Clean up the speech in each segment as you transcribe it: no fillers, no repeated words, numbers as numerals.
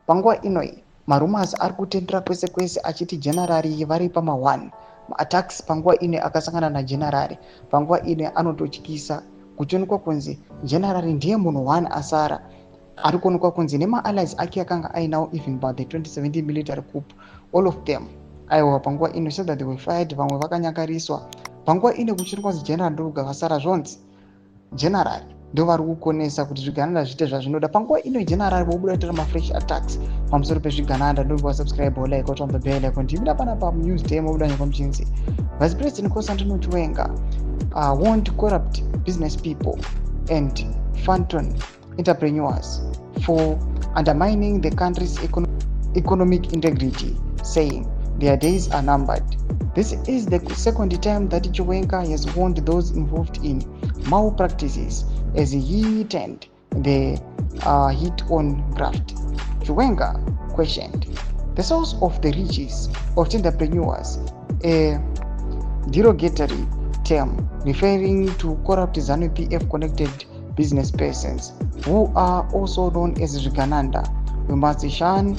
Panguva inoi marumas ari kutendera kwese kwese achiti generari vari pama1 attacks panguva ine akasangana nagenerari. Panguva ine anototyisa kuchionekwa kunzi generari ndiye munhu 1 asara ari kuonekwa kunzi nema-allies ake akanga ainawo even about the 2017 military coup, all of them aiwa panguva ino so that they were fired, vamwe vakanyakariswa. Panguva ine kuchionekwa kunzi general ndoga vasara zvonzi general ndo vari kukonesa kuti zvigananda zviite zvazvinoda. Panguva ino general vobuda kutora mafresh attacks pamusoro pezvigananda. Ndova subscribe like on the bell icon ndimira panapa news day mobuda nyika muchinzi. Vice President Nkosazana Chiwenga warned corrupt business people and phantom entrepreneurs for undermining the country's economic integrity, saying their days are numbered. This is the second time that Chiwenga has warned those involved in malpractices as he turned the hit on graft. Chiwenga questioned the source of the riches of entrepreneurs, a derogatory term referring to corrupt ZANU-PF connected business persons who are also known as Zvigananda. We must shun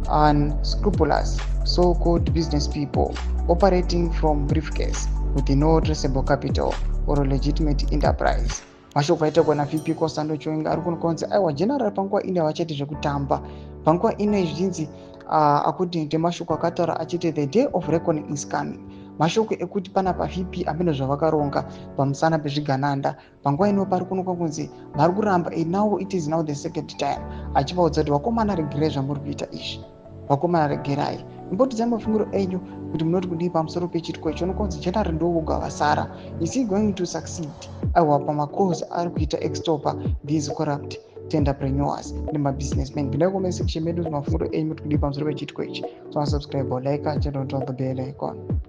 unscrupulous so-called business people operating from briefcase with no traceable capital or legitimate enterprise. Mashoko aitakuwa na VP Nkosazana Chiwenga ari kunokonzi aiwa general panguva ine vachati zvekutamba. Panguva ine zvinzi akuti ndemashoko akataura achiti the day of reckoning is coming. Mashoko ekuti pana pa-VP amene zvavakaronga pamusana pezvigananda. Panguva ino pari kuonekwa kunzi vari kuramba now it is now the second time achivaudza kuti vakomana regerai zvamuri kuita izvi, vakomana regerai. Imbotidzai mafungiro enyu kuti munoti kudii pamusoro pechitiko ichi. Unokonzi general ndovoga vasara. Is he going to succeed aiwa pamacause ari kuita extopa these corrupt entrepreneurs nemabusinessmen? Pindai comment section medu mafungiro enyu kuti kudii pamusoro pechitiko ichi. So subscribe or like channel, turn on the bell icon.